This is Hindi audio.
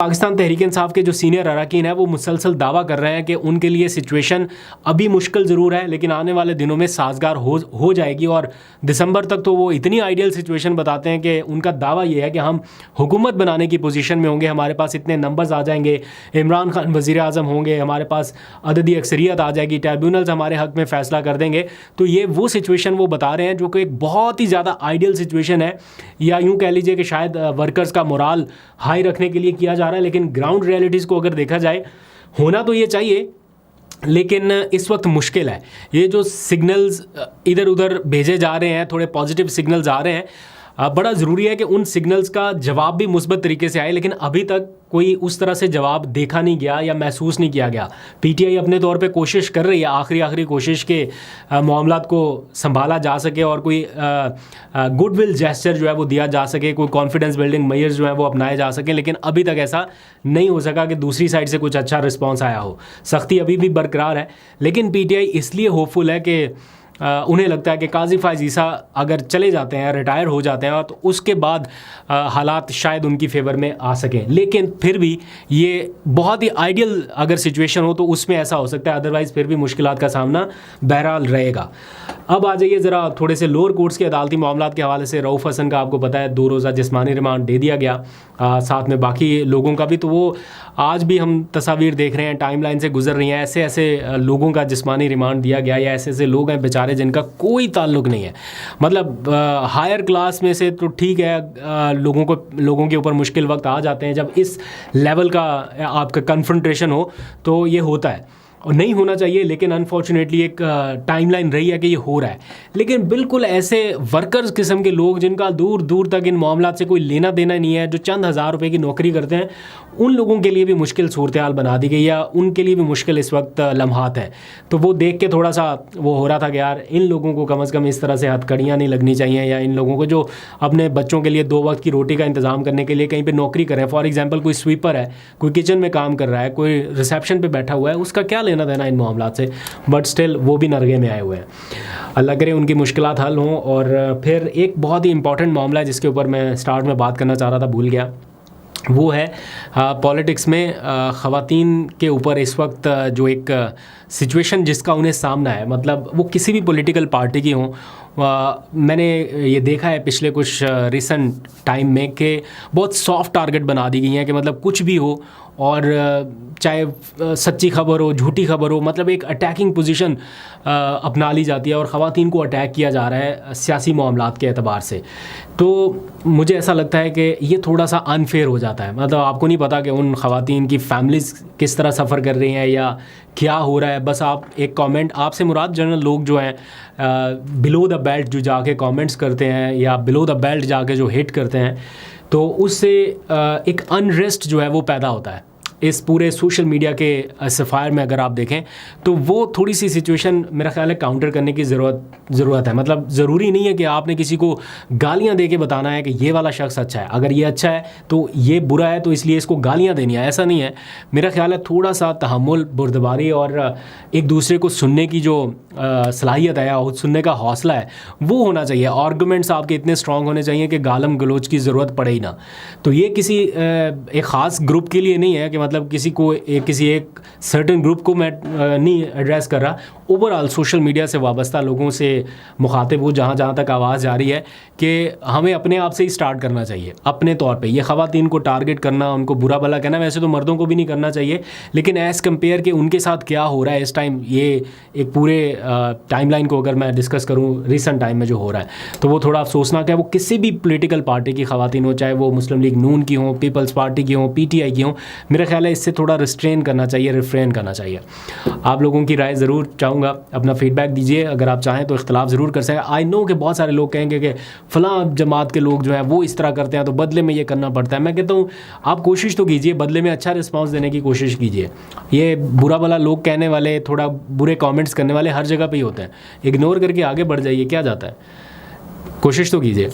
पाकिस्तान तहरीक इंसाफ के जो सीनियर अरकान हैं वो मुसलसल दावा कर रहे हैं कि उनके लिए सिचुएशन अभी मुश्किल ज़रूर है, लेकिन आने वाले दिनों में साजगार हो जाएगी। और दिसंबर तक तो वो इतनी आइडियल सिचुएशन बताते हैं कि उनका दावा ये है कि हम हुकूमत बनाने की पोजीशन में होंगे, हमारे पास इतने नंबर्स आ जाएंगे, इमरान खान वज़ीर आज़म होंगे, हमारे पास अददी अक्सरियत आ जाएगी, ट्रिब्यूनल्स हमारे हक़ में फ़ैसला कर देंगे। तो ये वो सिचुएशन वो बता रहे हैं जो कि एक बहुत ही ज़्यादा आइडियल सिचुएशन है, या यूँ कह लीजिए कि शायद वर्कर्स का मोराल हाई रखने के लिए किया जा रहा है। लेकिन ग्राउंड रियलिटीज़ को अगर देखा जाए, होना तो ये चाहिए, लेकिन इस वक्त मुश्किल है। ये जो सिग्नल्स इधर उधर भेजे जा रहे हैं, थोड़े पॉजिटिव सिग्नल्स आ रहे हैं, बड़ा ज़रूरी है कि उन सिग्नल्स का जवाब भी मुस्बत तरीके से आए, लेकिन अभी तक कोई उस तरह से जवाब देखा नहीं गया या महसूस नहीं किया गया। पीटीआई अपने तौर पे कोशिश कर रही है, आखिरी कोशिश के मामलात को संभाला जा सके और कोई गुडविल जेस्चर जो है वो दिया जा सके, कोई कॉन्फिडेंस बिल्डिंग मेजर्स जो है वो अपनाए जा सकें, लेकिन अभी तक ऐसा नहीं हो सका कि दूसरी साइड से कुछ अच्छा रिस्पॉन्स आया हो। सख्ती अभी भी बरकरार है, लेकिन पीटीआई इसलिए होपफुल है कि उन्हें लगता है कि काजी फायज़ ईसा अगर चले जाते हैं, रिटायर हो जाते हैं, तो उसके बाद हालात शायद उनकी फेवर में आ सकें। लेकिन फिर भी ये बहुत ही आइडियल अगर सिचुएशन हो तो उसमें ऐसा हो सकता है, अदरवाइज़ फिर भी मुश्किलात का सामना बहरहाल रहेगा। अब आ जाइए ज़रा थोड़े से लोअर कोर्ट्स के अदालती मामलात के हवाले से। रऊफ़ हसन का आपको पता है 2 रोज़ा जिस्मानी रिमांड दे दिया गया, साथ में बाकी लोगों का भी। तो वो आज भी हम तस्वीर देख रहे हैं, टाइमलाइन से गुजर रही हैं, ऐसे ऐसे लोगों का जिस्मानी रिमांड दिया गया, या ऐसे ऐसे लोग हैं बेचारे जिनका कोई ताल्लुक़ नहीं है। मतलब हायर क्लास में से तो ठीक है, लोगों के ऊपर मुश्किल वक्त आ जाते हैं, जब इस लेवल का आपका कन्फ्रंटेशन हो तो ये होता है और नहीं होना चाहिए, लेकिन अनफॉर्चुनेटली एक टाइमलाइन रही है कि ये हो रहा है। लेकिन बिल्कुल ऐसे वर्कर्स किस्म के लोग जिनका दूर दूर तक इन मामलात से कोई लेना देना नहीं है, जो चंद हज़ार रुपए की नौकरी करते हैं, उन लोगों के लिए भी मुश्किल सूरत हाल बना दी गई, या उनके लिए भी मुश्किल इस वक्त लम्हात है। तो वो देख के थोड़ा सा वो हो रहा था कि यार इन लोगों को कम से कम इस तरह से हथकड़ियाँ नहीं लगनी चाहिए, या इन लोगों को जो अपने बच्चों के लिए 2 वक्त की रोटी का इंतज़ाम करने के लिए कहीं पर नौकरी करें, फॉर एग्ज़ाम्पल कोई स्वीपर है, कोई किचन में काम कर रहा है, कोई रिसेप्शन पर बैठा हुआ है, उसका क्या लेना देना इन मामलात से, बट स्टिल वो भी नरगे में आए हुए हैं। अल्लाह करे उनकी मुश्किलात हल हों। और फिर एक बहुत ही इंपॉर्टेंट मामला है जिसके ऊपर मैं स्टार्ट में बात करना चाह रहा था, भूल गया, वो है पॉलिटिक्स में ख़वातीन के ऊपर इस वक्त जो एक सिचुएशन जिसका उन्हें सामना है, मतलब वो किसी भी पॉलिटिकल पार्टी की हों। मैंने ये देखा है पिछले कुछ रिसेंट टाइम में कि बहुत सॉफ्ट टारगेट बना दी गई हैं, कि मतलब कुछ भी हो, और चाहे सच्ची खबर हो, झूठी खबर हो, मतलब एक अटैकिंग पोजीशन अपना ली जाती है और ख़वातीन को अटैक किया जा रहा है सियासी मामलात के एतबार से। तो मुझे ऐसा लगता है कि ये थोड़ा सा अनफेयर हो जाता है। मतलब आपको नहीं पता कि उन ख़वातीन की फैमिलीज़ किस तरह सफ़र कर रही हैं या क्या हो रहा है, बस आप एक कमेंट, आपसे मुराद जनरल लोग जो हैं बिलो द बेल्ट जो जाके कमेंट्स करते हैं, या बिलो द बेल्ट जाके जो हिट करते हैं, तो उससे एक अनरेस्ट जो है वो पैदा होता है इस पूरे सोशल मीडिया के सफ़ायर में। अगर आप देखें तो वो थोड़ी सी सिचुएशन मेरा ख्याल है काउंटर करने की ज़रूरत है। मतलब ज़रूरी नहीं है कि आपने किसी को गालियां दे के बताना है कि ये वाला शख्स अच्छा है, अगर ये अच्छा है तो ये बुरा है तो इसलिए इसको गालियां देनी है, ऐसा नहीं है। मेरा ख्याल है थोड़ा सा तहम्मुल, बुर्दबारी और एक दूसरे को सुनने की जो सलाहियत है, सुनने का हौसला है, वो होना चाहिए। आर्गूमेंट्स आपके इतने स्ट्रॉन्ग होने चाहिए कि गालम गलोच की ज़रूरत पड़े ही ना। तो ये किसी एक ख़ास ग्रुप के लिए नहीं है कि मतलब किसी एक सर्टेन ग्रुप को मैं नहीं एड्रेस कर रहा, ओवरऑल सोशल मीडिया से वाबस्ता लोगों से मुखातिब हूँ, जहाँ तक आवाज़ जा रही है कि हमें अपने आप से ही स्टार्ट करना चाहिए अपने तौर पे। ये ख़वातीन को टारगेट करना, उनको बुरा भला कहना, वैसे तो मर्दों को भी नहीं करना चाहिए, लेकिन एज़ कम्पेयर के उनके साथ क्या हो रहा है इस टाइम, ये एक पूरे टाइमलाइन को अगर मैं डिस्कस करूँ रिसेंट टाइम में जो हो रहा है, तो वो थोड़ा अफसोसनाक है। वो किसी भी पोलिटिकल पार्टी की ख़वातीन हो, चाहे वो मुस्लिम लीग नून की हों, पीपल्स पार्टी की हों, PTI की हों, मेरा ख्याल है इससे थोड़ा रिस्ट्रेन करना चाहिए, रिफ्रेन करना चाहिए। आप लोगों की राय ज़रूर चाहूँगा, अपना फीडबैक दीजिए। अगर आप चाहें तो इख्तलाफ ज़रूर कर सकें। आई नो कि बहुत सारे लोग कहेंगे कि फ़लाँ जमात के लोग जो हैं वो इस तरह करते हैं तो बदले में ये करना पड़ता है। मैं कहता हूँ आप कोशिश तो कीजिए, बदले में अच्छा रिस्पॉन्स देने की कोशिश कीजिए। ये बुरा भला लोग कहने वाले, थोड़ा बुरे कमेंट्स करने वाले हर जगह पे ही होते हैं, इग्नोर करके आगे बढ़ जाइए, क्या जाता है, कोशिश तो कीजिए।